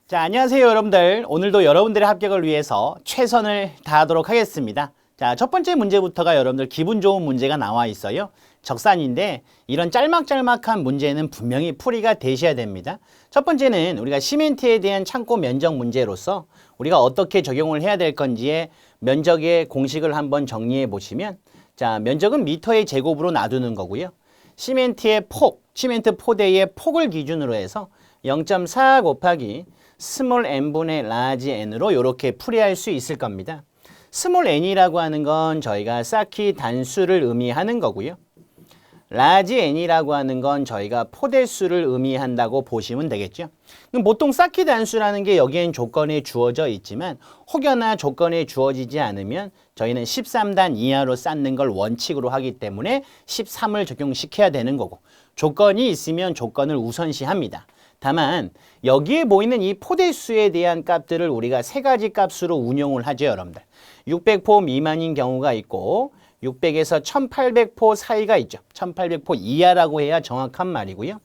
자, 안녕하세요, 여러분들. 오늘도 여러분들의 합격을 위해서 최선을 다하도록 하겠습니다. 자, 첫 번째 문제부터가 여러분들 기분 좋은 문제가 나와 있어요. 적산인데 이런 짤막짤막한 문제는 분명히 풀이가 되셔야 됩니다. 첫 번째는 우리가 시멘트에 대한 창고 면적 문제로서 우리가 어떻게 적용을 해야 될 건지의 면적의 공식을 한번 정리해 보시면, 자, 면적은 미터의 제곱으로 놔두는 거고요. 시멘트의 폭, 시멘트 포대의 폭을 기준으로 해서 0.4 곱하기 스몰 n분의 라지 n으로 이렇게 풀이할 수 있을 겁니다. 스몰 n이라고 하는 건 저희가 쌓기 단수를 의미하는 거고요. 라지 n이라고 하는 건 저희가 포대수를 의미한다고 보시면 되겠죠. 그럼 보통 쌓기 단수라는 게 여기엔 조건에 주어져 있지만 혹여나 조건에 주어지지 않으면 저희는 13단 이하로 쌓는 걸 원칙으로 하기 때문에 13을 적용시켜야 되는 거고, 조건이 있으면 조건을 우선시합니다. 다만 여기에 보이는 이 포대수에 대한 값들을 우리가 세 가지 값으로 운용을 하죠, 여러분들. 600포 미만인 경우가 있고 600에서 1800포 사이가 있죠. 1800포 이하라고 해야 정확한 말이고요.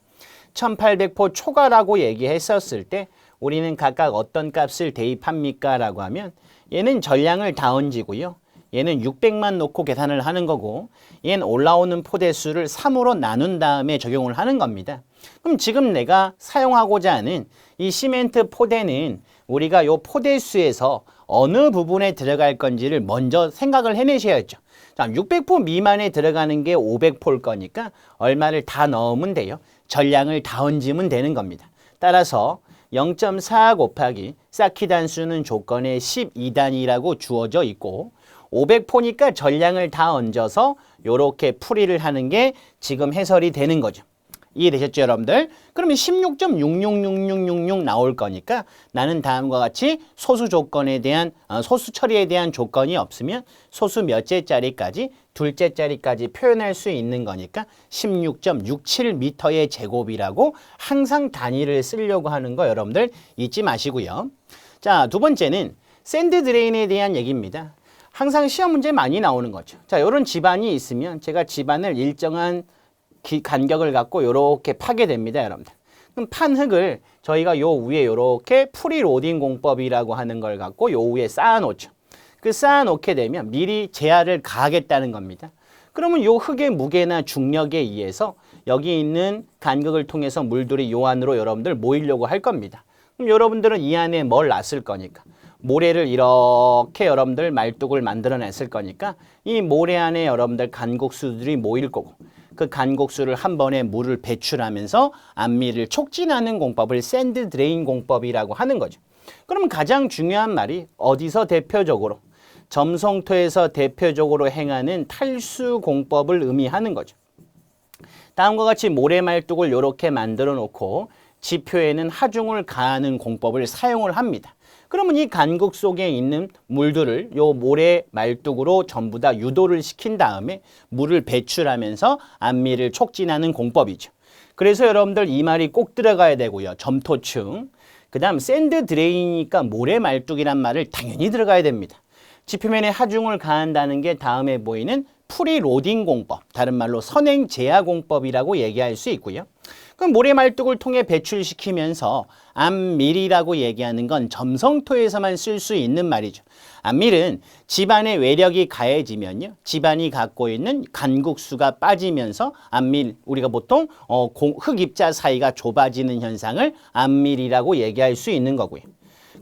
1800포 초과라고 얘기했었을 때 우리는 각각 어떤 값을 대입합니까? 라고 하면 얘는 전량을 다 얹이고요. 얘는 600만 놓고 계산을 하는 거고, 얘는 올라오는 포대수를 3으로 나눈 다음에 적용을 하는 겁니다. 그럼 지금 내가 사용하고자 하는 이 시멘트 포대는 우리가 요 포대수에서 어느 부분에 들어갈 건지를 먼저 생각을 해내셔야죠. 자, 600포 미만에 들어가는 게 500포일 거니까 얼마를 다 넣으면 돼요. 전량을 다 얹으면 되는 겁니다. 따라서 0.4 곱하기 쌓기 단수는 조건에 12단이라고 주어져 있고 500포니까 전량을 다 얹어서 이렇게 풀이를 하는 게 지금 해설이 되는 거죠. 이해되셨죠, 여러분들? 그러면 16.666666 나올 거니까 나는 다음과 같이 소수 조건에 대한 소수 처리에 대한 조건이 없으면 소수 몇째 자리까지 둘째 자리까지 표현할 수 있는 거니까 16.67m의 제곱이라고 항상 단위를 쓰려고 하는 거 여러분들 잊지 마시고요. 자, 두 번째는 샌드 드레인에 대한 얘기입니다. 항상 시험 문제 많이 나오는 거죠. 자, 이런 집안이 있으면 제가 집안을 일정한 간격을 갖고 이렇게 파게 됩니다, 여러분들. 그럼 판 흙을 저희가 요 위에 이렇게 프리 로딩 공법이라고 하는 걸 갖고 요 위에 쌓아놓죠. 그 쌓아놓게 되면 미리 제한을 가하겠다는 겁니다. 그러면 요 흙의 무게나 중력에 의해서 여기 있는 간격을 통해서 물들이 요 안으로 여러분들 모이려고 할 겁니다. 그럼 여러분들은 이 안에 뭘 놨을 거니까 모래를 이렇게 여러분들 말뚝을 만들어냈을 거니까 이 모래 안에 여러분들 간국수들이 모일 거고, 그 간국수를 한 번에 물을 배출하면서 암미를 촉진하는 공법을 샌드 드레인 공법이라고 하는 거죠. 그러면 가장 중요한 말이 어디서 대표적으로 점성토에서 대표적으로 행하는 탈수 공법을 의미하는 거죠. 다음과 같이 모래말뚝을 이렇게 만들어 놓고 지표에는 하중을 가하는 공법을 사용을 합니다. 그러면 이 간국 속에 있는 물들을 요 모래 말뚝으로 전부 다 유도를 시킨 다음에 물을 배출하면서 암미를 촉진하는 공법이죠. 그래서 여러분들 이 말이 꼭 들어가야 되고요. 점토층. 그 다음 샌드 드레인이니까 모래 말뚝이란 말을 당연히 들어가야 됩니다. 지표면에 하중을 가한다는 게 다음에 보이는 프리 로딩 공법, 다른 말로 선행 제하 공법이라고 얘기할 수 있고요. 그럼 모래 말뚝을 통해 배출시키면서 암밀이라고 얘기하는 건 점성토에서만 쓸 수 있는 말이죠. 암밀은 집안의 외력이 가해지면요, 집안이 갖고 있는 간국수가 빠지면서 암밀, 우리가 보통 흙입자 사이가 좁아지는 현상을 암밀이라고 얘기할 수 있는 거고요.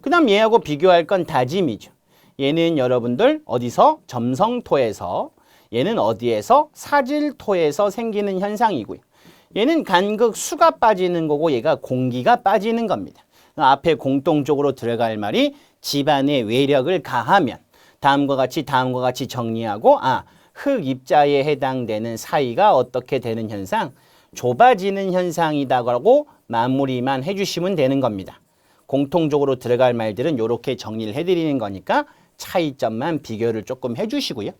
그 다음 얘하고 비교할 건 다짐이죠. 얘는 여러분들 어디서? 점성토에서, 얘는 어디에서? 사질토에서 생기는 현상이고요. 얘는 간극 수가 빠지는 거고 얘가 공기가 빠지는 겁니다. 앞에 공통적으로 들어갈 말이 집안의 외력을 가하면 다음과 같이 정리하고, 흙 입자에 해당되는 사이가 어떻게 되는 현상? 좁아지는 현상이다라고 마무리만 해주시면 되는 겁니다. 공통적으로 들어갈 말들은 이렇게 정리를 해드리는 거니까 차이점만 비교를 조금 해주시고요.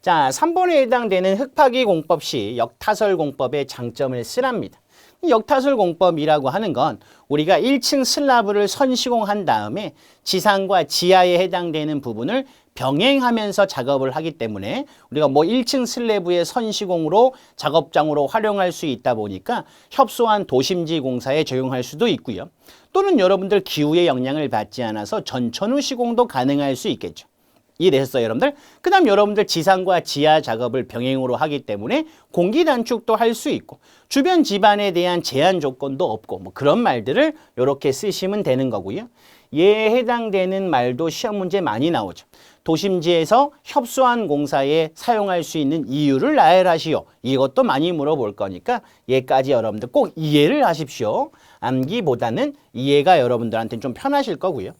자, 3번에 해당되는 흙파기 공법 시 역타설 공법의 장점을 쓰랍니다. 이 역타설 공법이라고 하는 건 우리가 1층 슬라브를 선시공한 다음에 지상과 지하에 해당되는 부분을 병행하면서 작업을 하기 때문에 우리가 뭐 1층 슬래브의 선시공으로 작업장으로 활용할 수 있다 보니까 협소한 도심지 공사에 적용할 수도 있고요. 또는 여러분들 기후의 영향을 받지 않아서 전천후 시공도 가능할 수 있겠죠. 이해되셨어요, 여러분들? 그 다음 여러분들 지상과 지하 작업을 병행으로 하기 때문에 공기 단축도 할 수 있고 주변 집안에 대한 제한 조건도 없고 뭐 그런 말들을 이렇게 쓰시면 되는 거고요. 얘에 해당되는 말도 시험 문제 많이 나오죠. 도심지에서 협소한 공사에 사용할 수 있는 이유를 나열하시오. 이것도 많이 물어볼 거니까 얘까지 여러분들 꼭 이해를 하십시오. 암기보다는 이해가 여러분들한테는 좀 편하실 거고요.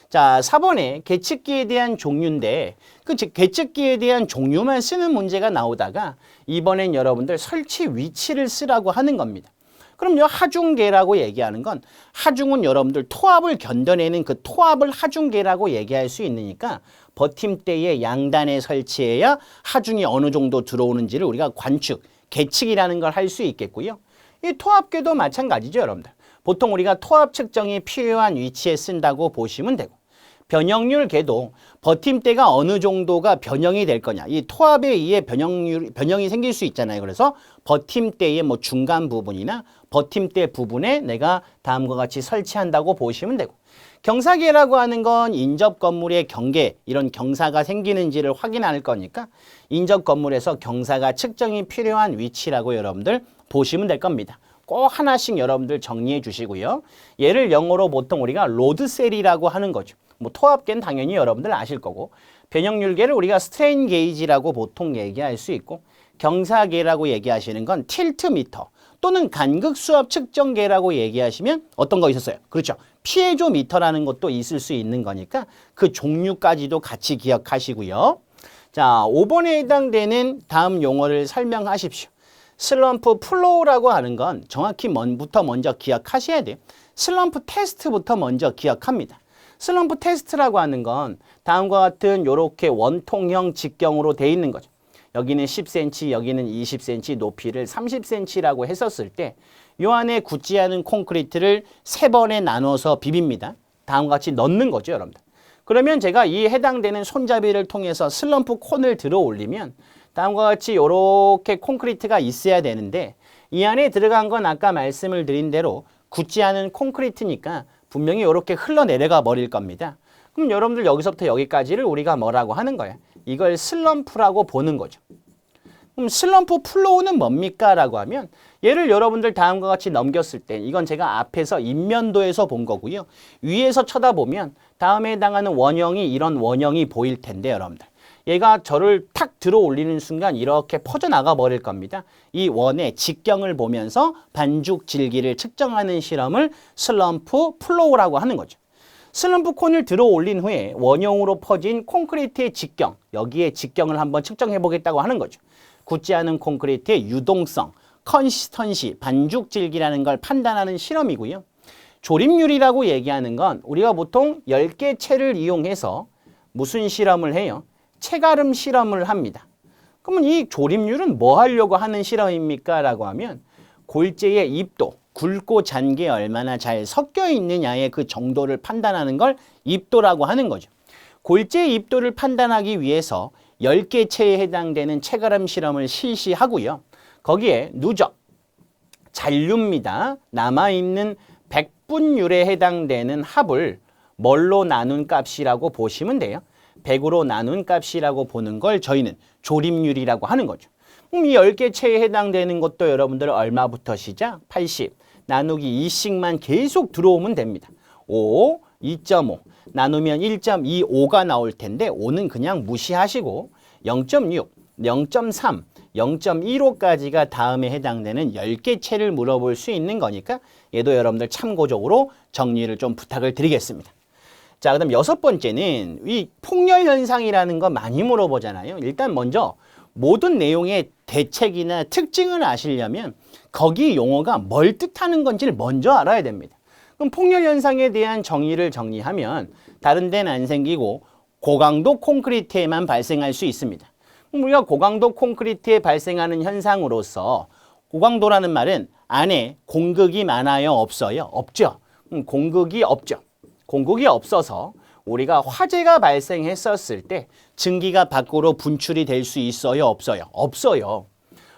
자, 4번에 계측기에 대한 종류인데 그 계측기에 대한 종류만 쓰는 문제가 나오다가 이번엔 여러분들 설치 위치를 쓰라고 하는 겁니다. 그럼요, 하중계라고 얘기하는 건 하중은 여러분들 토합을 견뎌내는 그 토합을 하중계라고 얘기할 수 있으니까 버팀대의 양단에 설치해야 하중이 어느 정도 들어오는지를 우리가 관측, 계측이라는 걸 할 수 있겠고요. 이 토합계도 마찬가지죠, 여러분들. 보통 우리가 토합 측정이 필요한 위치에 쓴다고 보시면 되고 변형률 계도 버팀대가 어느 정도가 변형이 될 거냐. 이 토합에 의해 변형이 생길 수 있잖아요. 그래서 버팀대의 뭐 중간 부분이나 버팀대 부분에 내가 다음과 같이 설치한다고 보시면 되고 경사계라고 하는 건 인접 건물의 경계, 이런 경사가 생기는지를 확인할 거니까 인접 건물에서 경사가 측정이 필요한 위치라고 여러분들 보시면 될 겁니다. 꼭 하나씩 여러분들 정리해 주시고요. 얘를 영어로 보통 우리가 로드셀이라고 하는 거죠. 뭐 토합계는 당연히 여러분들 아실 거고 변형률계를 우리가 스트레인 게이지라고 보통 얘기할 수 있고 경사계라고 얘기하시는 건 틸트미터 또는 간극수압 측정계라고 얘기하시면 어떤 거 있었어요? 그렇죠. 피에조미터라는 것도 있을 수 있는 거니까 그 종류까지도 같이 기억하시고요. 자, 5번에 해당되는 다음 용어를 설명하십시오. 슬럼프 플로우라고 하는 건 정확히 먼저 기억하셔야 돼요. 슬럼프 테스트부터 먼저 기억합니다. 슬럼프 테스트라고 하는 건 다음과 같은 이렇게 원통형 직경으로 돼 있는 거죠. 여기는 10cm, 여기는 20cm, 높이를 30cm라고 했었을 때 이 안에 굳지 않은 콘크리트를 3번에 나눠서 비빕니다. 다음과 같이 넣는 거죠, 여러분들. 그러면 제가 이 해당되는 손잡이를 통해서 슬럼프 콘을 들어 올리면 다음과 같이 이렇게 콘크리트가 있어야 되는데 이 안에 들어간 건 아까 말씀을 드린 대로 굳지 않은 콘크리트니까 분명히 이렇게 흘러내려가 버릴 겁니다. 그럼 여러분들 여기서부터 여기까지를 우리가 뭐라고 하는 거예요? 이걸 슬럼프라고 보는 거죠. 그럼 슬럼프 플로우는 뭡니까? 라고 하면 얘를 여러분들 다음과 같이 넘겼을 때 이건 제가 앞에서 인면도에서 본 거고요. 위에서 쳐다보면 다음에 해당하는 원형이 이런 원형이 보일 텐데 여러분들. 얘가 저를 탁 들어 올리는 순간 이렇게 퍼져나가 버릴 겁니다. 이 원의 직경을 보면서 반죽 질기를 측정하는 실험을 슬럼프 플로우라고 하는 거죠. 슬럼프 콘을 들어 올린 후에 원형으로 퍼진 콘크리트의 직경, 여기에 직경을 한번 측정해 보겠다고 하는 거죠. 굳지 않은 콘크리트의 유동성, 컨시스턴시, 반죽 질기라는 걸 판단하는 실험이고요. 조립률이라고 얘기하는 건 우리가 보통 10개 채를 이용해서 무슨 실험을 해요? 체가름 실험을 합니다. 그러면 이 조립률은 뭐 하려고 하는 실험입니까? 라고 하면 골재의 입도, 굵고 잔 게 얼마나 잘 섞여 있느냐의 그 정도를 판단하는 걸 입도라고 하는 거죠. 골재의 입도를 판단하기 위해서 10개 채에 해당되는 체가름 실험을 실시하고요. 거기에 누적, 잔류입니다. 남아있는 백분율에 해당되는 합을 뭘로 나눈 값이라고 보시면 돼요. 100으로 나눈 값이라고 보는 걸 저희는 조립률이라고 하는 거죠. 이 10개 채에 해당되는 것도 여러분들 얼마부터 시작? 80 나누기 2씩만 계속 들어오면 됩니다. 5, 2.5 나누면 1.25가 나올 텐데 5는 그냥 무시하시고 0.6, 0.3, 0.15까지가 다음에 해당되는 10개 채를 물어볼 수 있는 거니까 얘도 여러분들 참고적으로 정리를 좀 부탁을 드리겠습니다. 자, 그다음 6번째는 이 폭렬 현상이라는 거 많이 물어보잖아요. 일단 먼저 모든 내용의 대책이나 특징을 아시려면 거기 용어가 뭘 뜻하는 건지를 먼저 알아야 됩니다. 그럼 폭렬 현상에 대한 정의를 정리하면 다른 데는 안 생기고 고강도 콘크리트에만 발생할 수 있습니다. 그럼 우리가 고강도 콘크리트에 발생하는 현상으로서 고강도라는 말은 안에 공극이 많아요? 없어요? 없죠. 공극이 없죠. 공극이 없어서 우리가 화재가 발생했었을 때 증기가 밖으로 분출이 될 수 있어요? 없어요? 없어요.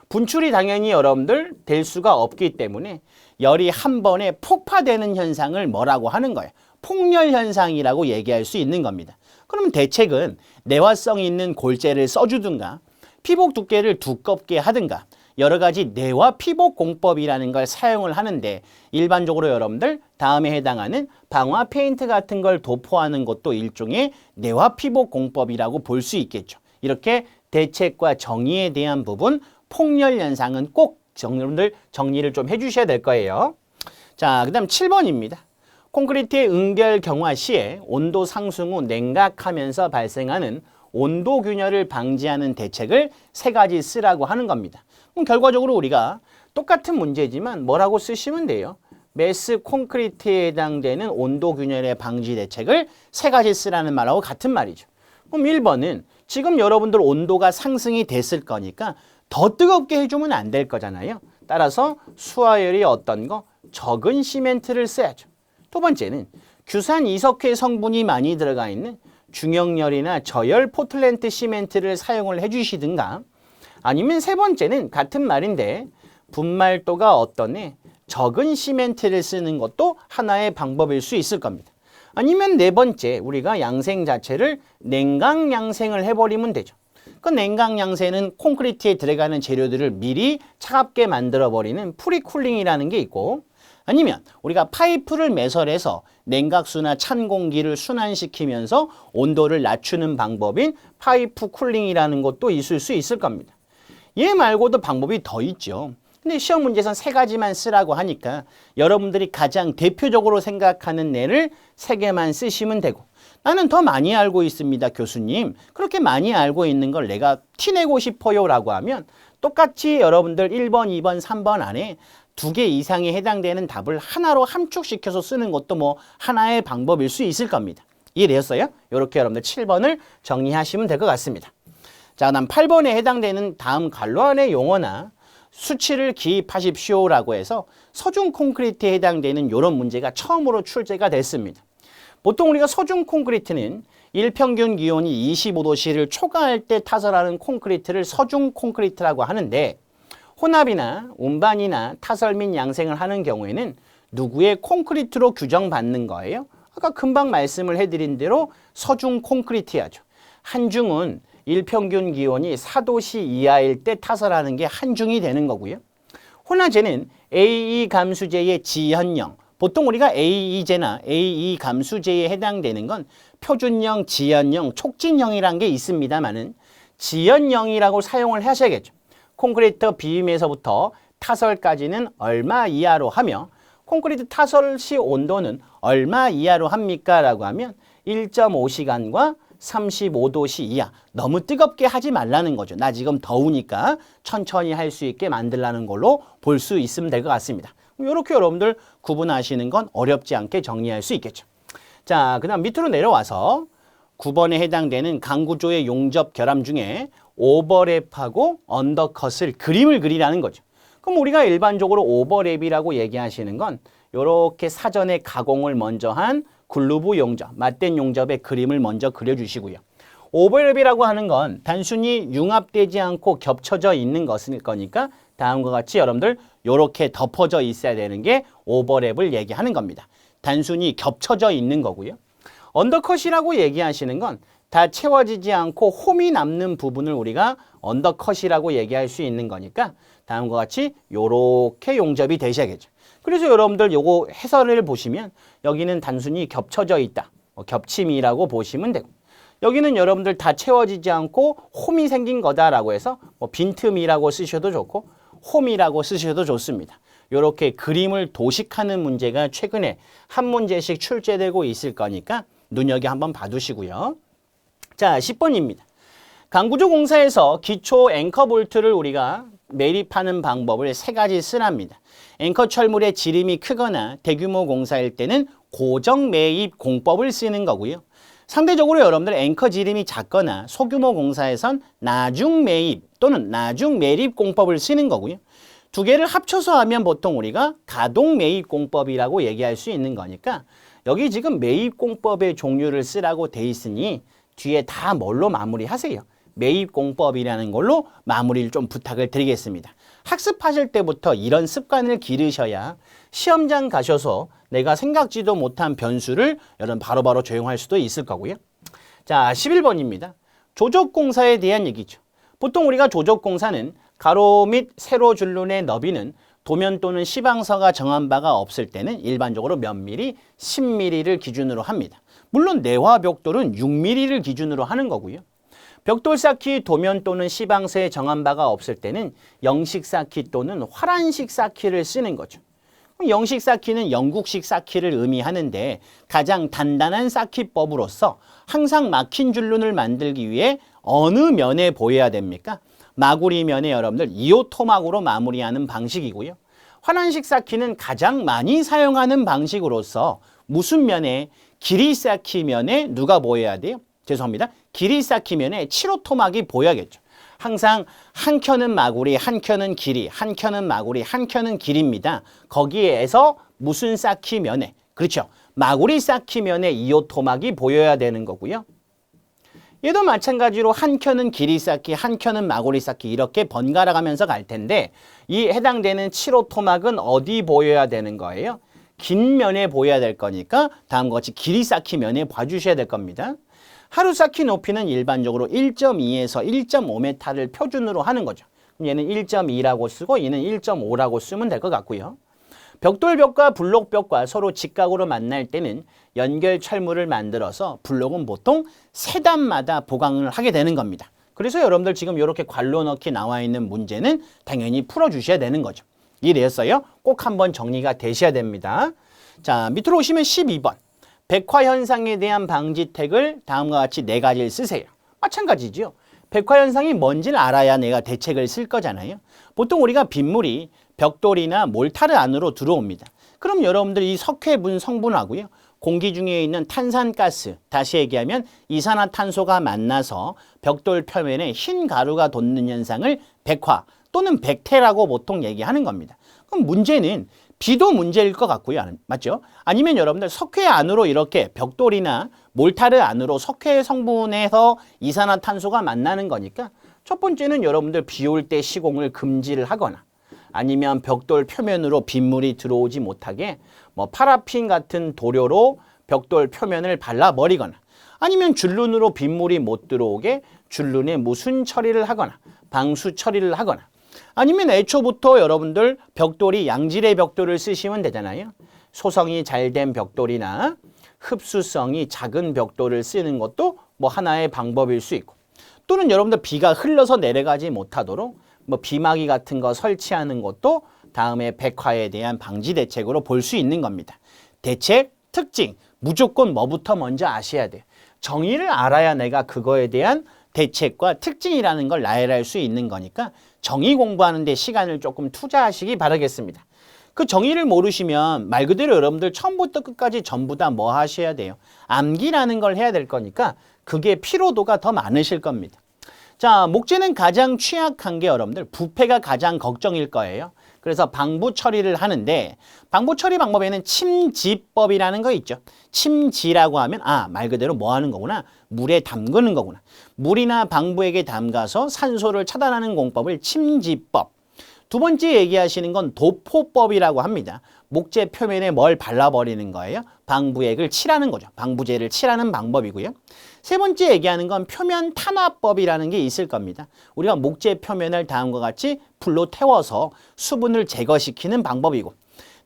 분출이 당연히 여러분들 될 수가 없기 때문에 열이 한 번에 폭파되는 현상을 뭐라고 하는 거예요? 폭열 현상이라고 얘기할 수 있는 겁니다. 그러면 대책은 내화성 있는 골재를 써주든가 피복 두께를 두껍게 하든가 여러 가지 내화 피복 공법이라는 걸 사용을 하는데 일반적으로 여러분들 다음에 해당하는 방화 페인트 같은 걸 도포하는 것도 일종의 내화 피복 공법이라고 볼 수 있겠죠. 이렇게 대책과 정의에 대한 부분 폭열 현상은 꼭 여러분들 정리를 좀 해주셔야 될 거예요. 자, 그 다음 7번입니다. 콘크리트의 응결 경화 시에 온도 상승 후 냉각하면서 발생하는 온도 균열을 방지하는 대책을 3가지 쓰라고 하는 겁니다. 그럼 결과적으로 우리가 똑같은 문제지만 뭐라고 쓰시면 돼요? 매스 콘크리트에 해당되는 온도 균열의 방지 대책을 3가지 쓰라는 말하고 같은 말이죠. 그럼 1번은 지금 여러분들 온도가 상승이 됐을 거니까 더 뜨겁게 해주면 안 될 거잖아요. 따라서 수화열이 어떤 거? 적은 시멘트를 써야죠. 두 번째는 규산 이석회 성분이 많이 들어가 있는 중형열이나 저열 포틀랜드 시멘트를 사용을 해주시든가 아니면 세 번째는 같은 말인데 분말도가 어떠네? 적은 시멘트를 쓰는 것도 하나의 방법일 수 있을 겁니다. 아니면 네 번째 우리가 양생 자체를 냉각 양생을 해버리면 되죠. 그 냉각 양생은 콘크리트에 들어가는 재료들을 미리 차갑게 만들어버리는 프리쿨링이라는 게 있고 아니면 우리가 파이프를 매설해서 냉각수나 찬 공기를 순환시키면서 온도를 낮추는 방법인 파이프 쿨링이라는 것도 있을 수 있을 겁니다. 얘 말고도 방법이 더 있죠. 근데 시험 문제에서는 3가지만 쓰라고 하니까 여러분들이 가장 대표적으로 생각하는 애를 3개만 쓰시면 되고 나는 더 많이 알고 있습니다, 교수님. 그렇게 많이 알고 있는 걸 내가 티내고 싶어요 라고 하면 똑같이 여러분들 1번, 2번, 3번 안에 2개 이상에 해당되는 답을 하나로 함축시켜서 쓰는 것도 뭐 하나의 방법일 수 있을 겁니다. 이해되셨어요? 이렇게 여러분들 7번을 정리하시면 될 것 같습니다. 자, 그다음 8번에 해당되는 다음 관로 안의 용어나 수치를 기입하십시오라고 해서 서중 콘크리트에 해당되는 이런 문제가 처음으로 출제가 됐습니다. 보통 우리가 서중 콘크리트는 일평균 기온이 25도씨를 초과할 때 타설하는 콘크리트를 서중 콘크리트라고 하는데 혼합이나 운반이나 타설 및 양생을 하는 경우에는 누구의 콘크리트로 규정받는 거예요? 아까 금방 말씀을 해드린 대로 서중 콘크리트야죠. 한중은 일평균 기온이 4도씨 이하일 때 타설하는 게 한중이 되는 거고요. 혼화제는 AE 감수제의 지연형, 보통 우리가 AE제나 AE 감수제에 해당되는 건 표준형, 지연형, 촉진형이란 게 있습니다만은 지연형이라고 사용을 하셔야겠죠. 콘크리트 비임에서부터 타설까지는 얼마 이하로 하며 콘크리트 타설 시 온도는 얼마 이하로 합니까? 라고 하면 1.5시간과 35도씨 이하. 너무 뜨겁게 하지 말라는 거죠. 나 지금 더우니까 천천히 할 수 있게 만들라는 걸로 볼 수 있으면 될 것 같습니다. 이렇게 여러분들 구분하시는 건 어렵지 않게 정리할 수 있겠죠. 자, 그 다음 밑으로 내려와서 9번에 해당되는 강구조의 용접 결함 중에 오버랩하고 언더컷을 그림을 그리라는 거죠. 그럼 우리가 일반적으로 오버랩이라고 얘기하시는 건 이렇게 사전에 가공을 먼저 한 글루브 용접, 맞댄 용접의 그림을 먼저 그려주시고요. 오버랩이라고 하는 건 단순히 융합되지 않고 겹쳐져 있는 것일 거니까 다음과 같이 여러분들 이렇게 덮어져 있어야 되는 게 오버랩을 얘기하는 겁니다. 단순히 겹쳐져 있는 거고요. 언더컷이라고 얘기하시는 건 다 채워지지 않고 홈이 남는 부분을 우리가 언더컷이라고 얘기할 수 있는 거니까 다음과 같이 이렇게 용접이 되셔야겠죠. 그래서 여러분들 요거 해설을 보시면 여기는 단순히 겹쳐져 있다. 겹침이라고 보시면 되고 여기는 여러분들 다 채워지지 않고 홈이 생긴 거다라고 해서 빈틈이라고 쓰셔도 좋고 홈이라고 쓰셔도 좋습니다. 이렇게 그림을 도식하는 문제가 최근에 한 문제씩 출제되고 있을 거니까 눈여겨 한번 봐두시고요. 자, 10번입니다. 강구조 공사에서 기초 앵커 볼트를 우리가 매립하는 방법을 3가지 쓰랍니다. 앵커 철물의 지름이 크거나 대규모 공사일 때는 고정 매입 공법을 쓰는 거고요. 상대적으로 여러분들 앵커 지름이 작거나 소규모 공사에선 나중 매입 또는 나중 매립 공법을 쓰는 거고요. 두 개를 합쳐서 하면 보통 우리가 가동매입공법이라고 얘기할 수 있는 거니까 여기 지금 매입공법의 종류를 쓰라고 돼 있으니 뒤에 다 뭘로 마무리하세요. 매입공법이라는 걸로 마무리를 좀 부탁을 드리겠습니다. 학습하실 때부터 이런 습관을 기르셔야 시험장 가셔서 내가 생각지도 못한 변수를 여러분 바로바로 적용할 수도 있을 거고요. 자, 11번입니다. 조적공사에 대한 얘기죠. 보통 우리가 조적공사는 가로 및 세로 줄눈의 너비는 도면 또는 시방서가 정한 바가 없을 때는 일반적으로 몇 미리? 10mm를 기준으로 합니다. 물론 내화 벽돌은 6mm를 기준으로 하는 거고요. 벽돌 쌓기 도면 또는 시방서에 정한 바가 없을 때는 영식 쌓기 또는 활안식 쌓기를 쓰는 거죠. 영식 쌓기는 영국식 쌓기를 의미하는데 가장 단단한 쌓기법으로서 항상 막힌 줄눈을 만들기 위해 어느 면에 보여야 됩니까? 마구리 면에 여러분들 2호 토막으로 마무리하는 방식이고요. 환원식 쌓기는 가장 많이 사용하는 방식으로서 무슨 면에? 길이 쌓기 면에 누가 보여야 돼요? 죄송합니다. 길이 쌓기 면에 7호 토막이 보여야겠죠. 항상 한 켠은 마구리, 한 켠은 길이, 한 켠은 마구리, 한 켠은 길입니다. 거기에서 무슨 쌓기 면에? 그렇죠. 마구리 쌓기 면에 2호 토막이 보여야 되는 거고요. 얘도 마찬가지로 한 켠은 길이 쌓기, 한 켠은 마구리 쌓기 이렇게 번갈아 가면서 갈 텐데 이 해당되는 7호 토막은 어디 보여야 되는 거예요? 긴 면에 보여야 될 거니까 다음과 같이 길이 쌓기 면에 봐주셔야 될 겁니다. 하루 쌓기 높이는 일반적으로 1.2에서 1.5m를 표준으로 하는 거죠. 얘는 1.2라고 쓰고 얘는 1.5라고 쓰면 될 것 같고요. 벽돌벽과 블록벽과 서로 직각으로 만날 때는 연결 철물을 만들어서 블록은 보통 3단마다 보강을 하게 되는 겁니다. 그래서 여러분들 지금 이렇게 괄호 넣기 나와 있는 문제는 당연히 풀어주셔야 되는 거죠. 이해되었어요? 꼭 한번 정리가 되셔야 됩니다. 자, 밑으로 오시면 12번. 백화현상에 대한 방지책을 다음과 같이 4가지를 쓰세요. 마찬가지죠. 백화현상이 뭔지를 알아야 내가 대책을 쓸 거잖아요. 보통 우리가 빗물이 벽돌이나 몰타르 안으로 들어옵니다. 그럼 여러분들 이 석회분 성분하고요. 공기 중에 있는 탄산가스, 다시 얘기하면 이산화탄소가 만나서 벽돌 표면에 흰 가루가 돋는 현상을 백화 또는 백태라고 보통 얘기하는 겁니다. 그럼 문제는 비도 문제일 것 같고요. 맞죠? 아니면 여러분들 석회 안으로 이렇게 벽돌이나 몰타르 안으로 석회 성분에서 이산화탄소가 만나는 거니까 첫 번째는 여러분들 비 올 때 시공을 금지를 하거나 아니면 벽돌 표면으로 빗물이 들어오지 못하게 뭐 파라핀 같은 도료로 벽돌 표면을 발라버리거나 아니면 줄눈으로 빗물이 못 들어오게 줄눈에 무순 처리를 하거나 방수 처리를 하거나 아니면 애초부터 여러분들 벽돌이 양질의 벽돌을 쓰시면 되잖아요. 소성이 잘 된 벽돌이나 흡수성이 작은 벽돌을 쓰는 것도 뭐 하나의 방법일 수 있고 또는 여러분들 비가 흘러서 내려가지 못하도록 뭐 비마기 같은 거 설치하는 것도 다음에 백화에 대한 방지 대책으로 볼 수 있는 겁니다. 대책, 특징, 무조건 뭐부터 먼저 아셔야 돼요. 정의를 알아야 내가 그거에 대한 대책과 특징이라는 걸 나열할 수 있는 거니까 정의 공부하는 데 시간을 조금 투자하시기 바라겠습니다. 그 정의를 모르시면 말 그대로 여러분들 처음부터 끝까지 전부 다 뭐 하셔야 돼요? 암기라는 걸 해야 될 거니까 그게 피로도가 더 많으실 겁니다. 자, 목재는 가장 취약한 게 여러분들 부패가 가장 걱정일 거예요. 그래서 방부 처리를 하는데 방부 처리 방법에는 침지법이라는 거 있죠. 침지라고 하면 말 그대로 뭐 하는 거구나. 물에 담그는 거구나. 물이나 방부액에 담가서 산소를 차단하는 공법을 침지법. 두 번째 얘기하시는 건 도포법이라고 합니다. 목재 표면에 뭘 발라버리는 거예요? 방부액을 칠하는 거죠. 방부제를 칠하는 방법이고요. 세 번째 얘기하는 건 표면 탄화법이라는 게 있을 겁니다. 우리가 목재 표면을 다음과 같이 불로 태워서 수분을 제거시키는 방법이고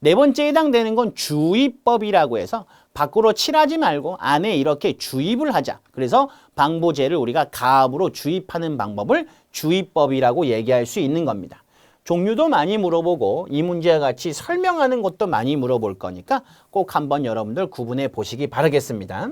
네 번째 해당되는 건 주입법이라고 해서 밖으로 칠하지 말고 안에 이렇게 주입을 하자. 그래서 방부제를 우리가 가압으로 주입하는 방법을 주입법이라고 얘기할 수 있는 겁니다. 종류도 많이 물어보고 이 문제와 같이 설명하는 것도 많이 물어볼 거니까 꼭 한번 여러분들 구분해 보시기 바라겠습니다.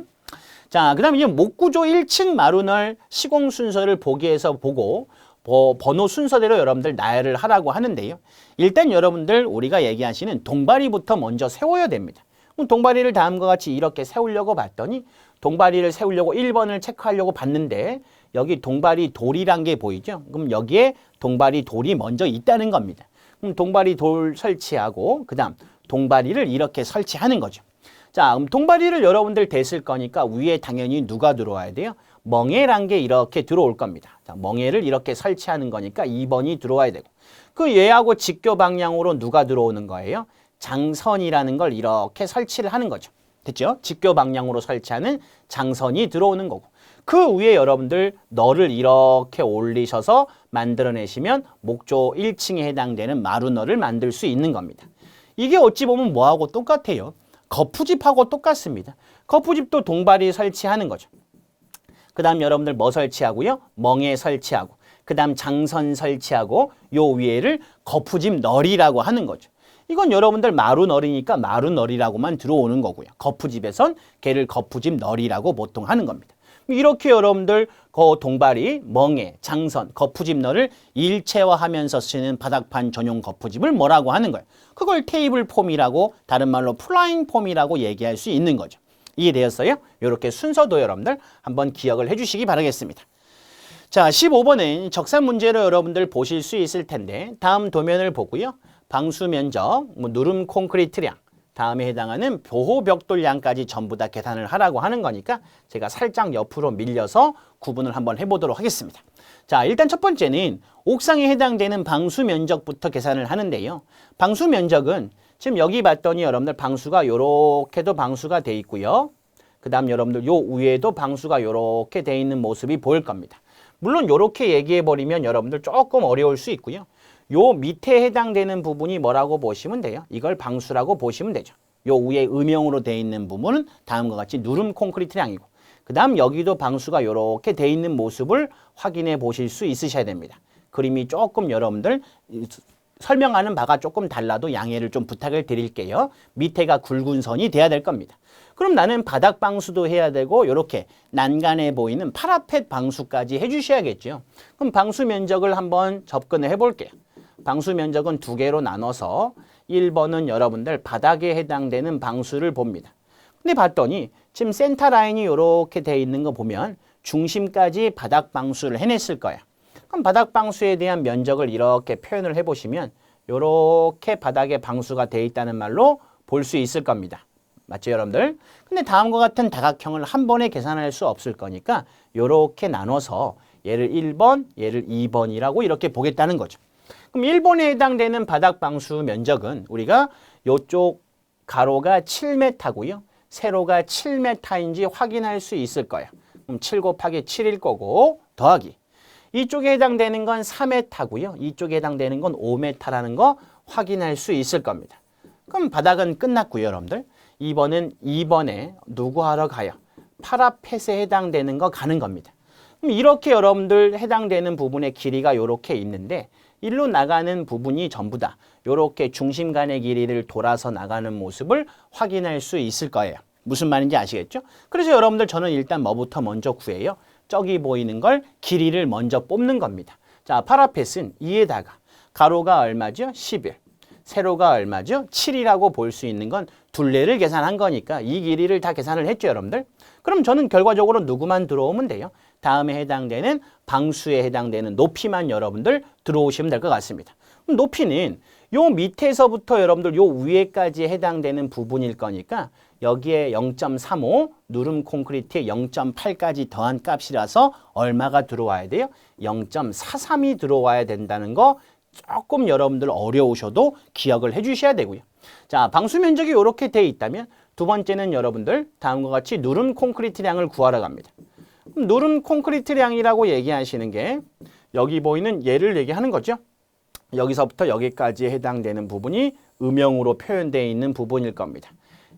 자, 그 다음에 이제 목구조 1층 마루널 시공 순서를 보기에서 보고 번호 순서대로 여러분들 나열을 하라고 하는데요. 일단 여러분들 우리가 얘기하시는 동바리부터 먼저 세워야 됩니다. 그럼 동바리를 다음과 같이 이렇게 세우려고 봤더니 동바리를 세우려고 1번을 체크하려고 봤는데 여기 동바리 돌이란 게 보이죠? 그럼 여기에 동바리 돌이 먼저 있다는 겁니다. 그럼 동바리 돌 설치하고 그다음 동바리를 이렇게 설치하는 거죠. 자, 동바리를 여러분들 댔을 거니까 위에 당연히 누가 들어와야 돼요? 멍해란 게 이렇게 들어올 겁니다. 자, 멍해를 이렇게 설치하는 거니까 2번이 들어와야 되고 그 얘하고 직교 방향으로 누가 들어오는 거예요? 장선이라는 걸 이렇게 설치를 하는 거죠. 됐죠? 직교 방향으로 설치하는 장선이 들어오는 거고 그 위에 여러분들 너를 이렇게 올리셔서 만들어내시면 목조 1층에 해당되는 마루너를 만들 수 있는 겁니다. 이게 어찌 보면 뭐하고 똑같아요? 거푸집하고 똑같습니다. 거푸집도 동바리 설치하는 거죠. 그 다음 여러분들 뭐 설치하고요? 멍에 설치하고 그 다음 장선 설치하고 요 위에를 거푸집 널이라고 하는 거죠. 이건 여러분들 마루널이니까 마루널이라고만 들어오는 거고요. 거푸집에선 걔를 거푸집 널이라고 보통 하는 겁니다. 이렇게 여러분들 동바리, 멍에, 장선, 거푸집 널을 일체화하면서 쓰는 바닥판 전용 거푸집을 뭐라고 하는 거예요? 그걸 테이블 폼이라고 다른 말로 플라잉 폼이라고 얘기할 수 있는 거죠. 이해되었어요? 이렇게 순서도 여러분들 한번 기억을 해주시기 바라겠습니다. 자, 15번은 적산 문제로 여러분들 보실 수 있을 텐데 다음 도면을 보고요. 방수 면적, 누름 콘크리트량, 다음에 해당하는 보호 벽돌량까지 전부 다 계산을 하라고 하는 거니까 제가 살짝 옆으로 밀려서 구분을 한번 해보도록 하겠습니다. 자, 일단 첫 번째는 옥상에 해당되는 방수 면적부터 계산을 하는데요. 방수 면적은 지금 여기 봤더니 여러분들 방수가 요렇게도 방수가 돼 있고요. 그 다음 여러분들 요 위에도 방수가 요렇게 돼 있는 모습이 보일 겁니다. 물론 요렇게 얘기해 버리면 여러분들 조금 어려울 수 있고요. 요 밑에 해당되는 부분이 뭐라고 보시면 돼요? 이걸 방수라고 보시면 되죠. 요 위에 음영으로 돼 있는 부분은 다음과 같이 누름 콘크리트량이고 그 다음 여기도 방수가 요렇게 돼 있는 모습을 확인해 보실 수 있으셔야 됩니다. 그림이 조금 여러분들 설명하는 바가 조금 달라도 양해를 좀 부탁을 드릴게요. 밑에가 굵은 선이 돼야 될 겁니다. 그럼 나는 바닥 방수도 해야 되고 이렇게 난간에 보이는 파라펫 방수까지 해주셔야겠죠. 그럼 방수 면적을 한번 접근을 해볼게요. 방수 면적은 두 개로 나눠서 1번은 여러분들 바닥에 해당되는 방수를 봅니다. 근데 봤더니 지금 센터 라인이 이렇게 돼 있는 거 보면 중심까지 바닥 방수를 해냈을 거야. 그럼 바닥 방수에 대한 면적을 이렇게 표현을 해보시면 이렇게 바닥에 방수가 돼 있다는 말로 볼 수 있을 겁니다. 맞죠, 여러분들? 근데 다음과 같은 다각형을 한 번에 계산할 수 없을 거니까 이렇게 나눠서 얘를 1번, 얘를 2번이라고 이렇게 보겠다는 거죠. 그럼 1번에 해당되는 바닥 방수 면적은 우리가 이쪽 가로가 7m고요. 세로가 7m인지 확인할 수 있을 거예요. 그럼 7 곱하기 7일 거고 더하기. 이쪽에 해당되는 건 4m고요. 이쪽에 해당되는 건 5m라는 거 확인할 수 있을 겁니다. 그럼 바닥은 끝났고요, 여러분들. 2번은 2번에 누구 하러 가요? 파라펫에 해당되는 거 가는 겁니다. 그럼 이렇게 여러분들 해당되는 부분의 길이가 이렇게 있는데 일로 나가는 부분이 전부 다 이렇게 중심간의 길이를 돌아서 나가는 모습을 확인할 수 있을 거예요. 무슨 말인지 아시겠죠? 그래서 여러분들 저는 일단 뭐부터 먼저 구해요? 저기 보이는 걸 길이를 먼저 뽑는 겁니다. 자, 파라펫은 2에다가 가로가 얼마죠? 11. 세로가 얼마죠? 7이라고 볼 수 있는 건 둘레를 계산한 거니까 이 길이를 다 계산을 했죠, 여러분들. 그럼 저는 결과적으로 누구만 들어오면 돼요? 다음에 해당되는 방수에 해당되는 높이만 여러분들 들어오시면 될 것 같습니다. 그럼 높이는 요 밑에서부터 여러분들 요 위에까지 해당되는 부분일 거니까 여기에 0.35, 누름 콘크리트에 0.8까지 더한 값이라서 얼마가 들어와야 돼요? 0.43이 들어와야 된다는 거 조금 여러분들 어려우셔도 기억을 해주셔야 되고요. 자, 방수 면적이 이렇게 돼 있다면 두 번째는 여러분들 다음과 같이 누름 콘크리트량을 구하러 갑니다. 그럼 누름 콘크리트량이라고 얘기하시는 게 여기 보이는 얘를 얘기하는 거죠. 여기서부터 여기까지 해당되는 부분이 음영으로 표현되어 있는 부분일 겁니다.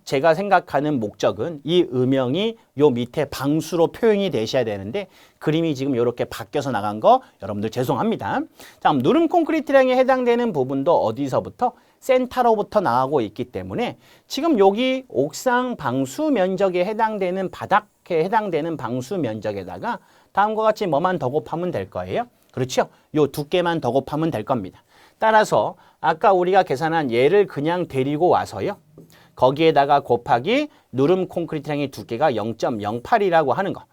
제가 생각하는 목적은 이 음영이 요 밑에 방수로 표현이 되셔야 되는데 그림이 지금 이렇게 바뀌어서 나간 거 여러분들 죄송합니다. 자, 누름 콘크리트량에 해당되는 부분도 어디서부터? 센터로부터 나가고 있기 때문에 지금 여기 옥상 방수 면적에 해당되는 바닥에 해당되는 방수 면적에다가 다음과 같이 뭐만 더 곱하면 될 거예요? 그렇죠? 요 두께만 더 곱하면 될 겁니다. 따라서 아까 우리가 계산한 얘를 그냥 데리고 와서요. 거기에다가 곱하기 누름 콘크리트량의 두께가 0.08이라고 하는 거.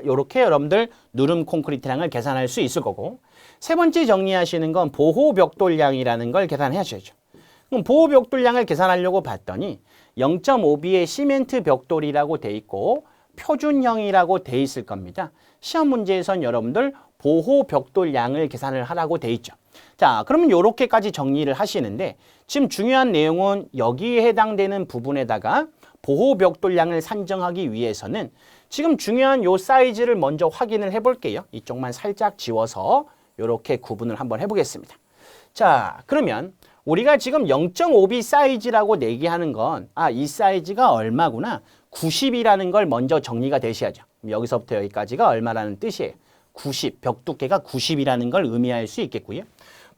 이렇게 여러분들 누름 콘크리트량을 계산할 수 있을 거고 세 번째 정리하시는 건 보호벽돌량이라는 걸 계산하셔야죠. 그럼 보호벽돌량을 계산하려고 봤더니 0.5B의 시멘트 벽돌이라고 돼 있고 표준형이라고 돼 있을 겁니다. 시험 문제에선 여러분들 보호벽돌량을 계산을 하라고 돼 있죠. 자, 그러면 이렇게까지 정리를 하시는데 지금 중요한 내용은 여기에 해당되는 부분에다가 보호벽돌량을 산정하기 위해서는 지금 중요한 요 사이즈를 먼저 확인을 해볼게요. 이쪽만 살짝 지워서 이렇게 구분을 한번 해보겠습니다. 자, 그러면 우리가 지금 0.5B 사이즈라고 내기하는 건 이 사이즈가 얼마구나 90이라는 걸 먼저 정리가 되셔야죠. 여기서부터 여기까지가 얼마라는 뜻이에요. 90, 벽 두께가 90이라는 걸 의미할 수 있겠고요.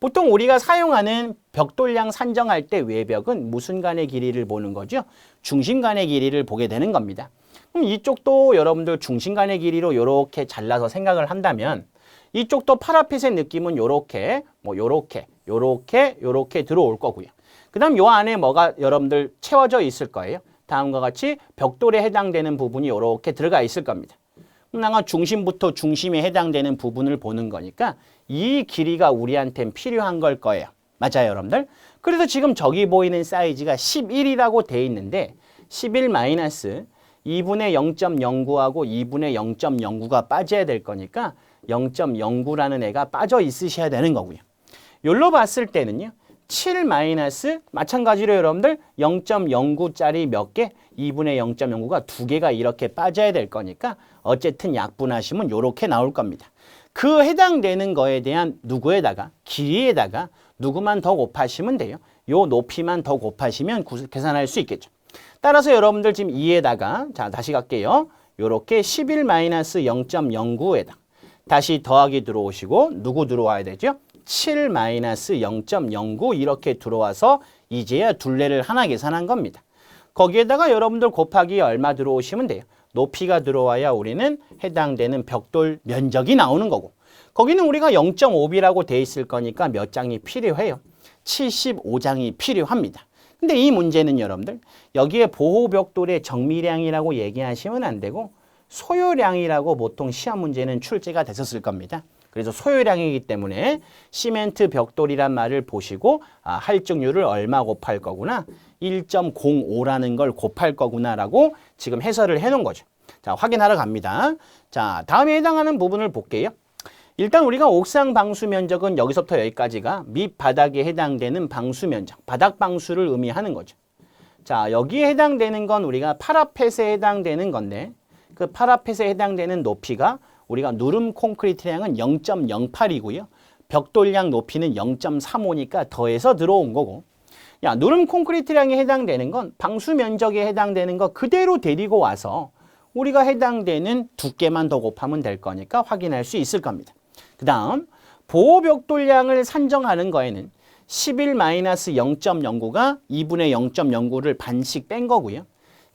보통 우리가 사용하는 벽돌량 산정할 때 외벽은 무슨 간의 길이를 보는 거죠? 중심간의 길이를 보게 되는 겁니다. 그럼 이쪽도 여러분들 중심간의 길이로 이렇게 잘라서 생각을 한다면 이쪽도 파라펫의 느낌은 요렇게 요렇게 들어올 거고요. 그 다음 요 안에 뭐가 여러분들 채워져 있을 거예요. 다음과 같이 벽돌에 해당되는 부분이 요렇게 들어가 있을 겁니다. 그럼 중심부터 중심에 해당되는 부분을 보는 거니까 이 길이가 우리한텐 필요한 걸 거예요. 맞아요, 여러분들? 그래서 지금 저기 보이는 사이즈가 11이라고 돼 있는데 11 마이너스 2분의 0.09하고 2분의 0.09가 빠져야 될 거니까 0.09라는 애가 빠져 있으셔야 되는 거고요. 요로 봤을 때는요. 7 마이너스 마찬가지로 여러분들 0.09짜리 몇 개? 2분의 0.09가 두 개가 이렇게 빠져야 될 거니까 어쨌든 약분하시면 요렇게 나올 겁니다. 그 해당되는 거에 대한 누구에다가 길이에다가 누구만 더 곱하시면 돼요. 요 높이만 더 곱하시면 계산할 수 있겠죠. 따라서 여러분들 지금 2에다가 자 다시 갈게요. 요렇게 11 마이너스 0.09에다 다시 더하기 들어오시고 누구 들어와야 되죠? 7 마이너스 0.09 이렇게 들어와서 이제야 둘레를 하나 계산한 겁니다. 거기에다가 여러분들 곱하기 얼마 들어오시면 돼요. 높이가 들어와야 우리는 해당되는 벽돌 면적이 나오는 거고 거기는 우리가 0.5B라고 돼 있을 거니까 몇 장이 필요해요? 75장이 필요합니다. 근데 이 문제는 여러분들 여기에 보호벽돌의 정미량이라고 얘기하시면 안 되고 소요량이라고 보통 시험 문제는 출제가 됐었을 겁니다. 그래서 소요량이기 때문에 시멘트 벽돌이란 말을 보시고 할증률을 얼마 곱할 거구나 1.05라는 걸 곱할 거구나라고 지금 해설을 해놓은 거죠. 자, 확인하러 갑니다. 자, 다음에 해당하는 부분을 볼게요. 일단 우리가 옥상 방수 면적은 여기서부터 여기까지가 밑바닥에 해당되는 방수 면적, 바닥 방수를 의미하는 거죠. 자, 여기에 해당되는 건 우리가 파라펫에 해당되는 건데 그 파라펫에 해당되는 높이가 우리가 누름 콘크리트량은 0.08이고요. 벽돌량 높이는 0.35니까 더해서 들어온 거고 누름 콘크리트량에 해당되는 건 방수 면적에 해당되는 거 그대로 데리고 와서 우리가 해당되는 두께만 더 곱하면 될 거니까 확인할 수 있을 겁니다. 그 다음 보호벽돌량을 산정하는 거에는 11-0.09가 2분의 0.09를 반씩 뺀 거고요.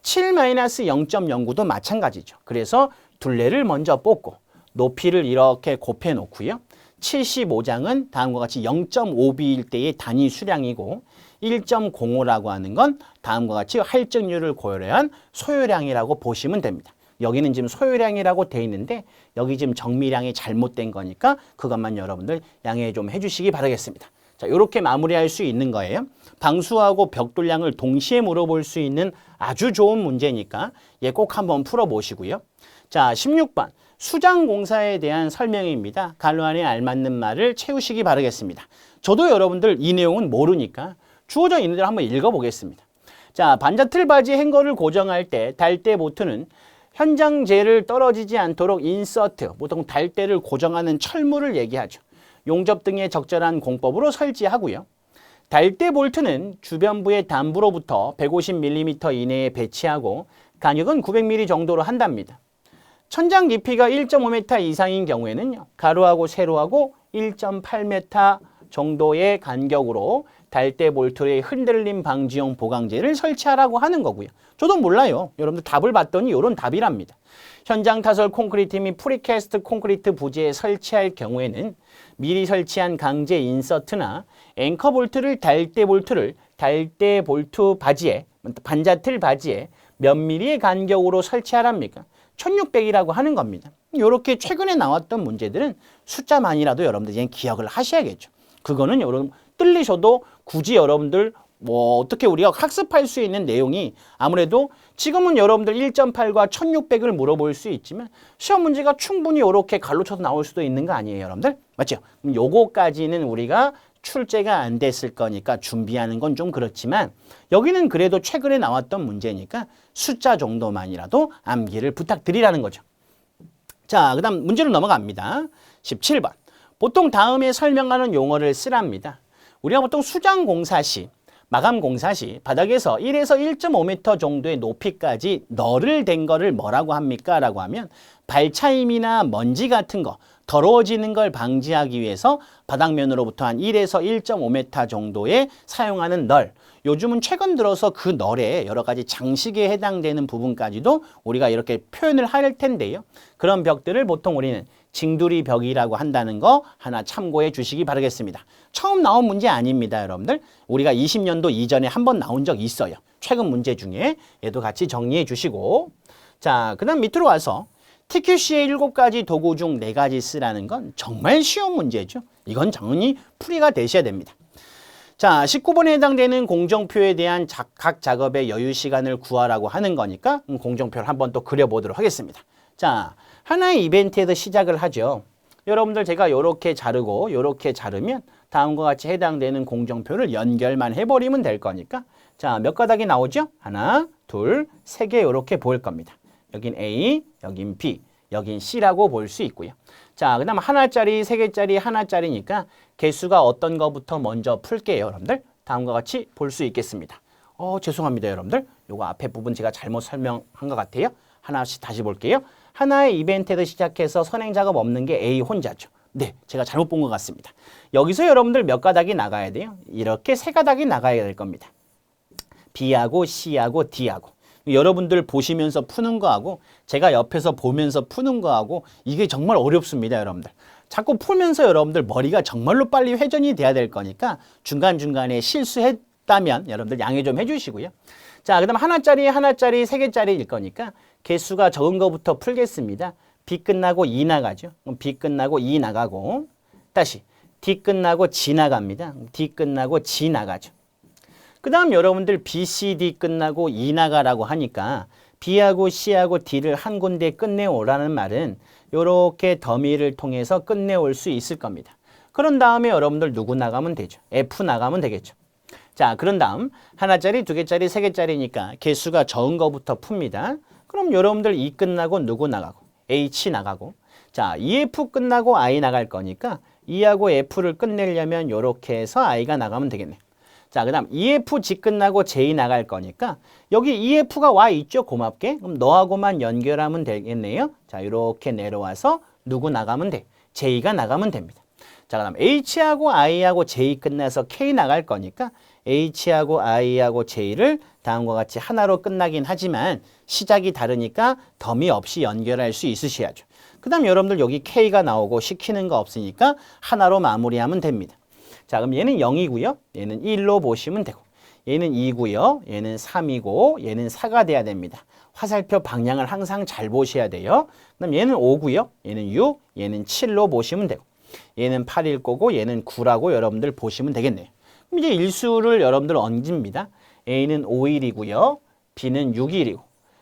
7-0.09도 마찬가지죠. 그래서 둘레를 먼저 뽑고 높이를 이렇게 곱해 놓고요. 75장은 다음과 같이 0.5B일 때의 단위 수량이고 1.05라고 하는 건 다음과 같이 할증률을 고려한 소요량이라고 보시면 됩니다. 여기는 지금 소요량이라고 돼 있는데 여기 지금 정미량이 잘못된 거니까 그것만 여러분들 양해 좀 해주시기 바라겠습니다. 자, 이렇게 마무리할 수 있는 거예요. 방수하고 벽돌량을 동시에 물어볼 수 있는 아주 좋은 문제니까 얘 꼭 한번 풀어보시고요. 자, 16번 수장 공사에 대한 설명입니다. 갈로 안에 알맞는 말을 채우시기 바라겠습니다. 저도 여러분들 이 내용은 모르니까 주어져 있는 대로 한번 읽어보겠습니다. 자, 반자틀 바지 행거를 고정할 때 달대 보트는 현장재를 떨어지지 않도록 인서트, 보통 달대를 고정하는 철물을 얘기하죠. 용접 등의 적절한 공법으로 설치하고요. 달대 볼트는 주변부의 단부로부터 150mm 이내에 배치하고 간격은 900mm 정도로 한답니다. 천장 깊이가 1.5m 이상인 경우에는요. 가로하고 세로하고 1.8m 정도의 간격으로 달대 볼트의 흔들림 방지용 보강재를 설치하라고 하는 거고요. 저도 몰라요. 여러분들 답을 봤더니 이런 답이랍니다. 현장 타설 콘크리트 및 프리캐스트 콘크리트 부재에 설치할 경우에는 미리 설치한 강제 인서트나 앵커 볼트를 달대 볼트 바지에 반자틀 바지에 몇 미리의 간격으로 설치하랍니까? 1600이라고 하는 겁니다. 이렇게 최근에 나왔던 문제들은 숫자만이라도 여러분들 이제 기억을 하셔야겠죠. 그거는 여러분 뜰리셔도 굳이 여러분들 뭐 어떻게 우리가 학습할 수 있는 내용이 아무래도 지금은 여러분들 1.8과 1600을 물어볼 수 있지만 시험 문제가 충분히 이렇게 갈로쳐서 나올 수도 있는 거 아니에요, 여러분들? 맞죠? 그럼 요거까지는 우리가 출제가 안 됐을 거니까 준비하는 건 좀 그렇지만 여기는 그래도 최근에 나왔던 문제니까 숫자 정도만이라도 암기를 부탁드리라는 거죠. 자, 그 다음 문제로 넘어갑니다. 17번. 보통 다음에 설명하는 용어를 쓰랍니다. 우리가 보통 수장 공사 시, 마감 공사 시 바닥에서 1에서 1.5m 정도의 높이까지 널을 댄 거를 뭐라고 합니까? 라고 하면 발차임이나 먼지 같은 거, 더러워지는 걸 방지하기 위해서 바닥면으로부터 한 1에서 1.5m 정도에 사용하는 널. 요즘은 최근 들어서 그 널에 여러 가지 장식에 해당되는 부분까지도 우리가 이렇게 표현을 할 텐데요. 그런 벽들을 보통 우리는 징두리 벽이라고 한다는 거 하나 참고해 주시기 바라겠습니다. 처음 나온 문제 아닙니다, 여러분들. 우리가 20년도 이전에 한번 나온 적 있어요. 최근 문제 중에 얘도 같이 정리해 주시고. 자, 그 다음 밑으로 와서 TQC의 7가지 도구 중 4가지 쓰라는 건 정말 쉬운 문제죠. 이건 당연히 풀이가 되셔야 됩니다. 자, 19번에 해당되는 공정표에 대한 각 작업의 여유 시간을 구하라고 하는 거니까 공정표를 한번 또 그려보도록 하겠습니다. 자, 하나의 이벤트에서 시작을 하죠. 여러분들 제가 이렇게 자르고 이렇게 자르면 다음과 같이 해당되는 공정표를 연결만 해버리면 될 거니까 자, 몇 가닥이 나오죠? 하나, 둘, 세 개 이렇게 보일 겁니다. 여긴 A, 여긴 B, 여긴 C라고 볼 수 있고요. 자, 그 다음 하나짜리, 세 개짜리, 하나짜리니까 개수가 어떤 거부터 먼저 풀게요, 여러분들. 다음과 같이 볼 수 있겠습니다. 죄송합니다, 여러분들. 요거 앞에 부분 제가 잘못 설명한 것 같아요. 하나씩 다시 볼게요. 하나의 이벤트에서 시작해서 선행 작업 없는 게 A 혼자죠. 네, 제가 잘못 본 것 같습니다. 여기서 여러분들 몇 가닥이 나가야 돼요? 이렇게 세 가닥이 나가야 될 겁니다. B하고 C하고 D하고. 여러분들 보시면서 푸는 거하고 제가 옆에서 보면서 푸는 거하고 이게 정말 어렵습니다, 여러분들. 자꾸 풀면서 여러분들 머리가 정말로 빨리 회전이 돼야 될 거니까 중간중간에 실수했다면 여러분들 양해 좀 해주시고요. 자, 그 다음 하나짜리, 세 개짜리일 거니까 개수가 적은 거부터 풀겠습니다. B 끝나고 E 나가죠. 그럼 B 끝나고 E 나가고 다시 D 끝나고 G 나갑니다. D 끝나고 G 나가죠. 그 다음 여러분들 B, C, D 끝나고 E 나가라고 하니까 B하고 C하고 D를 한 군데 끝내오라는 말은 이렇게 더미를 통해서 끝내올 수 있을 겁니다. 그런 다음에 여러분들 누구 나가면 되죠? F 나가면 되겠죠. 자, 그런 다음 하나짜리, 두 개짜리, 세 개짜리니까 개수가 적은 거부터 풉니다. 그럼 여러분들 E 끝나고 누구 나가고 H 나가고 자, EF 끝나고 I 나갈 거니까 E하고 F를 끝내려면 이렇게 해서 I가 나가면 되겠네요. 자, 그 다음 EFG 끝나고 J 나갈 거니까 여기 EF가 와 있죠, 고맙게. 그럼 너하고만 연결하면 되겠네요. 자, 이렇게 내려와서 누구 나가면 돼? J가 나가면 됩니다. 자, 그 다음 H하고 I하고 J 끝나서 K 나갈 거니까 H하고 I하고 J를 다음과 같이 하나로 끝나긴 하지만 시작이 다르니까 더미 없이 연결할 수 있으셔야죠. 그 다음 여러분들 여기 K가 나오고 시키는 거 없으니까 하나로 마무리하면 됩니다. 자, 그럼 얘는 0이고요. 얘는 1로 보시면 되고 얘는 2고요. 얘는 3이고 얘는 4가 돼야 됩니다. 화살표 방향을 항상 잘 보셔야 돼요. 그럼 얘는 5고요. 얘는 6, 얘는 7로 보시면 되고 얘는 8일 거고 얘는 9라고 여러분들 보시면 되겠네요. 그럼 이제 일수를 여러분들 얹습니다. A는 5일이고요. B는 6일이고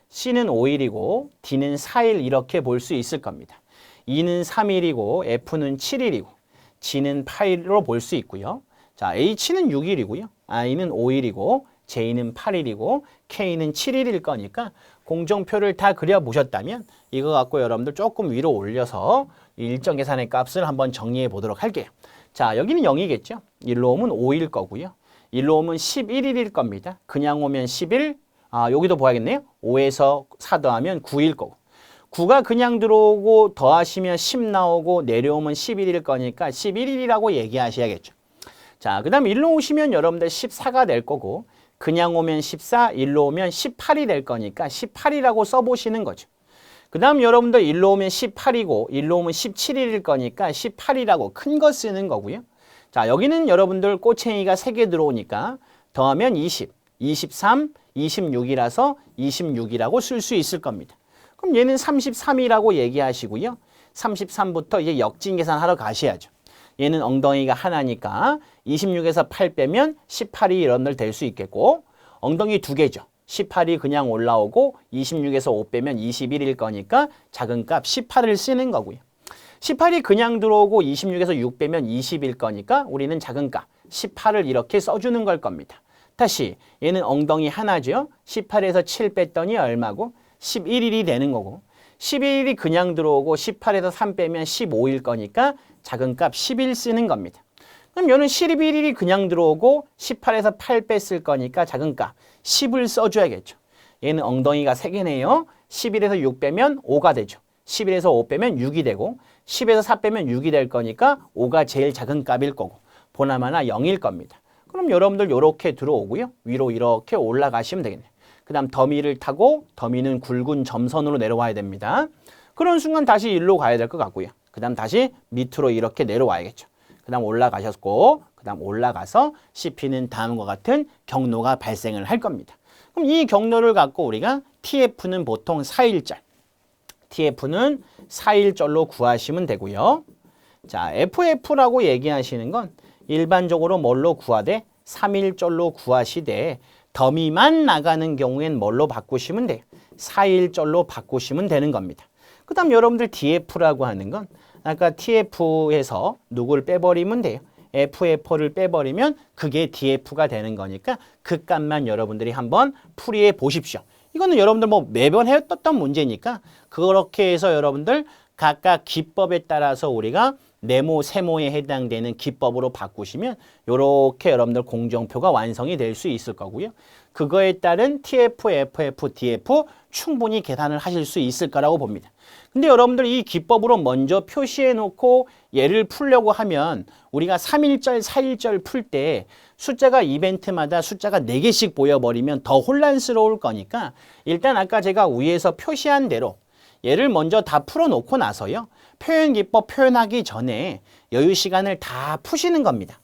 C는 5일이고 D는 4일 이렇게 볼 수 있을 겁니다. E는 3일이고 F는 7일이고 G는 8일로 볼 수 있고요. 자, H는 6일이고요. I는 5일이고 J는 8일이고 K는 7일일 거니까 공정표를 다 그려보셨다면 이거 갖고 여러분들 조금 위로 올려서 일정 계산의 값을 한번 정리해 보도록 할게요. 자, 여기는 0이겠죠. 1로 오면 5일 거고요. 1로 오면 11일일 겁니다. 그냥 오면 10일, 여기도 봐야겠네요. 5에서 4 더하면 9일 거고 9가 그냥 들어오고 더하시면 10 나오고 내려오면 11일 거니까 11일이라고 얘기하셔야겠죠. 자, 그 다음 1로 오시면 여러분들 14가 될 거고 그냥 오면 14, 1로 오면 18이 될 거니까 18이라고 써보시는 거죠. 그 다음 여러분들 1로 오면 18이고 1로 오면 17일일 거니까 18이라고 큰 거 쓰는 거고요. 자, 여기는 여러분들 꼬챙이가 3개 들어오니까 더하면 20, 23, 26이라서 26이라고 쓸 수 있을 겁니다. 그럼 얘는 33이라고 얘기하시고요. 33부터 이제 역진 계산하러 가셔야죠. 얘는 엉덩이가 하나니까 26에서 8 빼면 18이 여러분들 될 수 있겠고, 엉덩이 두 개죠. 18이 그냥 올라오고 26에서 5 빼면 21일 거니까 작은 값 18을 쓰는 거고요. 18이 그냥 들어오고 26에서 6 빼면 20일 거니까 우리는 작은 값 18을 이렇게 써주는 걸 겁니다. 다시 얘는 엉덩이 하나죠. 18에서 7 뺐더니 얼마고? 11일이 되는 거고, 11일이 그냥 들어오고 18에서 3 빼면 15일 거니까 작은 값 10일 쓰는 겁니다. 그럼 얘는 11일이 그냥 들어오고 18에서 8 뺐을 거니까 작은 값 10을 써줘야겠죠. 얘는 엉덩이가 3개네요. 11에서 6 빼면 5가 되죠. 11에서 5 빼면 6이 되고, 10에서 4 빼면 6이 될 거니까 5가 제일 작은 값일 거고, 보나마나 0일 겁니다. 그럼 여러분들 이렇게 들어오고요. 위로 이렇게 올라가시면 되겠네요. 그 다음 더미를 타고 더미는 굵은 점선으로 내려와야 됩니다. 그런 순간 다시 일로 가야 될 것 같고요. 그 다음 다시 밑으로 이렇게 내려와야겠죠. 그 다음 올라가셨고, 그 다음 올라가서 CP는 다음과 같은 경로가 발생을 할 겁니다. 그럼 이 경로를 갖고 우리가 TF는 보통 4일절, TF는 4일절로 구하시면 되고요. 자, FF라고 얘기하시는 건 일반적으로 뭘로 구하되 3일절로 구하시되, 더미만 나가는 경우엔 뭘로 바꾸시면 돼요? 4일절로 바꾸시면 되는 겁니다. 그 다음 여러분들 DF라고 하는 건 아까 TF에서 누구를 빼버리면 돼요. FF를 빼버리면 그게 DF가 되는 거니까 그 값만 여러분들이 한번 풀이해 보십시오. 이거는 여러분들 뭐 매번 해왔던 문제니까 그렇게 해서 여러분들 각각 기법에 따라서 우리가 네모, 세모에 해당되는 기법으로 바꾸시면 이렇게 여러분들 공정표가 완성이 될 수 있을 거고요. 그거에 따른 TF, FF, DF 충분히 계산을 하실 수 있을 거라고 봅니다. 근데 여러분들 이 기법으로 먼저 표시해 놓고 얘를 풀려고 하면 우리가 3일절, 4일절 풀 때 숫자가 이벤트마다 숫자가 4개씩 보여버리면 더 혼란스러울 거니까 일단 아까 제가 위에서 표시한 대로 얘를 먼저 다 풀어놓고 나서요. 표현기법 표현하기 전에 여유 시간을 다 푸시는 겁니다.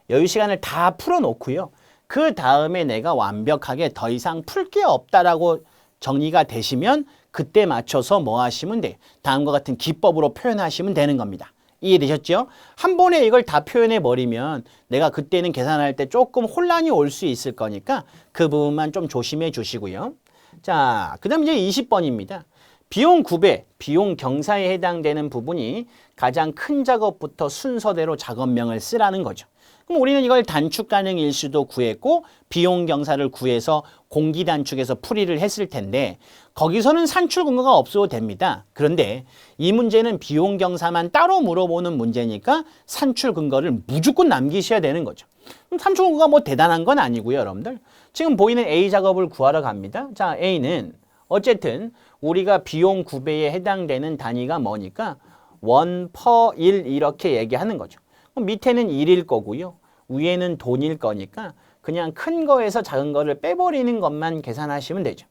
여유 시간을 다 풀어놓고요. 그 다음에 내가 완벽하게 더 이상 풀 게 없다라고 정리가 되시면 그때 맞춰서 뭐 하시면 돼요? 다음과 같은 기법으로 표현하시면 되는 겁니다. 이해되셨죠? 한 번에 이걸 다 표현해 버리면 내가 그때는 계산할 때 조금 혼란이 올 수 있을 거니까 그 부분만 좀 조심해 주시고요. 자, 그 다음 이제 20번입니다. 비용 구배, 비용 경사에 해당되는 부분이 가장 큰 작업부터 순서대로 작업명을 쓰라는 거죠. 그럼 우리는 이걸 단축 가능 일수도 구했고 비용 경사를 구해서 공기 단축에서 풀이를 했을 텐데 거기서는 산출 근거가 없어도 됩니다. 그런데 이 문제는 비용 경사만 따로 물어보는 문제니까 산출 근거를 무조건 남기셔야 되는 거죠. 그럼 산출 근거가 뭐 대단한 건 아니고요, 여러분들. 지금 보이는 A 작업을 구하러 갑니다. 자, A는 어쨌든 우리가 비용 구배에 해당되는 단위가 뭐니까 1/1 이렇게 얘기하는 거죠. 그럼 밑에는 1일 거고요. 위에는 돈일 거니까 그냥 큰 거에서 작은 거를 빼버리는 것만 계산하시면 되죠.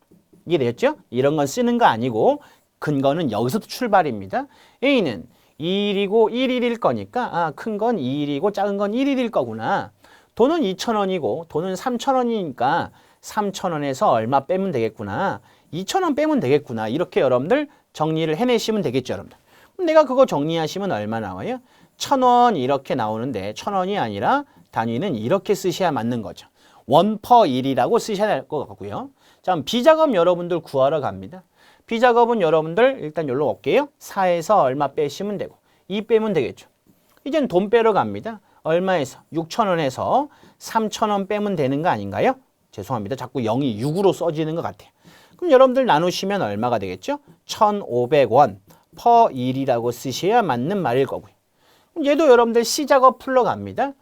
이해되셨죠? 이런 건 쓰는 거 아니고 근거는 여기서부터 출발입니다. A는 2일이고 1일일 거니까 큰 건 2일이고 작은 건 1일일 거구나. 돈은 2,000원이고 돈은 3,000원이니까 3,000원에서 얼마 빼면 되겠구나. 2,000원 빼면 되겠구나. 이렇게 여러분들 정리를 해내시면 되겠죠, 여러분들. 그럼 내가 그거 정리하시면 얼마 나와요? 1,000원 이렇게 나오는데 1,000원이 아니라 단위는 이렇게 쓰셔야 맞는 거죠. 1/1이라고 쓰셔야 될 것 같고요. 자, 그럼 B작업 여러분들 구하러 갑니다. B작업은 여러분들 일단 여기로 올게요. 4에서 얼마 빼시면 되고 2 빼면 되겠죠. 이젠 돈 빼러 갑니다. 얼마에서? 6,000원에서 3,000원 빼면 되는 거 아닌가요? 죄송합니다. 자꾸 0이 6으로 써지는 것 같아요. 그럼 여러분들 나누시면 얼마가 되겠죠? 1,500원 per 1이라고 쓰셔야 맞는 말일 거고요. 그럼 얘도 여러분들 C작업 풀러 갑니다.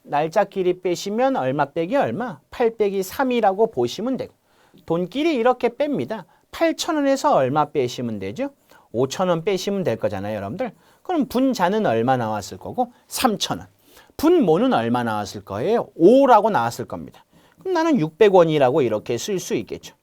날짜끼리 빼시면 얼마 빼기 얼마? 8 빼기 3이라고 보시면 되고 돈끼리 이렇게 뺍니다. 8,000원에서 얼마 빼시면 되죠? 5,000원 빼시면 될 거잖아요, 여러분들. 그럼 분자는 얼마 나왔을 거고? 3,000원. 분모는 얼마 나왔을 거예요? 5라고 나왔을 겁니다. 그럼 나는 600원이라고 이렇게 쓸 수 있겠죠.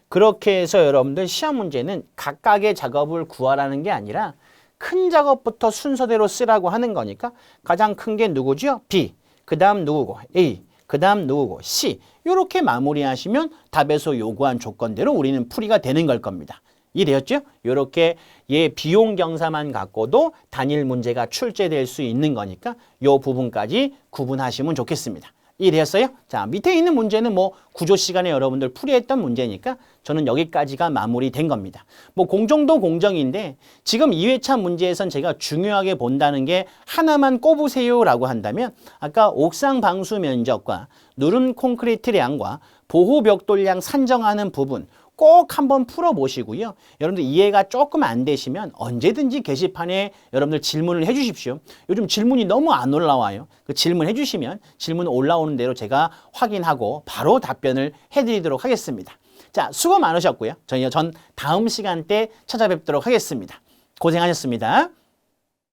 그렇게 해서 여러분들 시험 문제는 각각의 작업을 구하라는 게 아니라 큰 작업부터 순서대로 쓰라고 하는 거니까 가장 큰 게 누구죠? B, 그 다음 누구고? A, 그 다음 누구고? C. 이렇게 마무리하시면 답에서 요구한 조건대로 우리는 풀이가 되는 걸 겁니다. 이해되었죠? 이렇게 얘 비용 경사만 갖고도 단일 문제가 출제될 수 있는 거니까 이 부분까지 구분하시면 좋겠습니다. 이해되었어요? 자, 밑에 있는 문제는 뭐 구조 시간에 여러분들 풀이했던 문제니까 저는 여기까지가 마무리된 겁니다. 뭐 공정도 공정인데 지금 2회차 문제에선 제가 중요하게 본다는 게 하나만 꼽으세요라고 한다면 아까 옥상 방수 면적과 누른 콘크리트량과 보호 벽돌량 산정하는 부분 꼭 한번 풀어보시고요. 여러분들 이해가 조금 안 되시면 언제든지 게시판에 여러분들 질문을 해주십시오. 요즘 질문이 너무 안 올라와요. 그 질문 해주시면 질문 올라오는 대로 제가 확인하고 바로 답변을 해드리도록 하겠습니다. 자, 수고 많으셨고요. 전 다음 시간 때 찾아뵙도록 하겠습니다. 고생하셨습니다.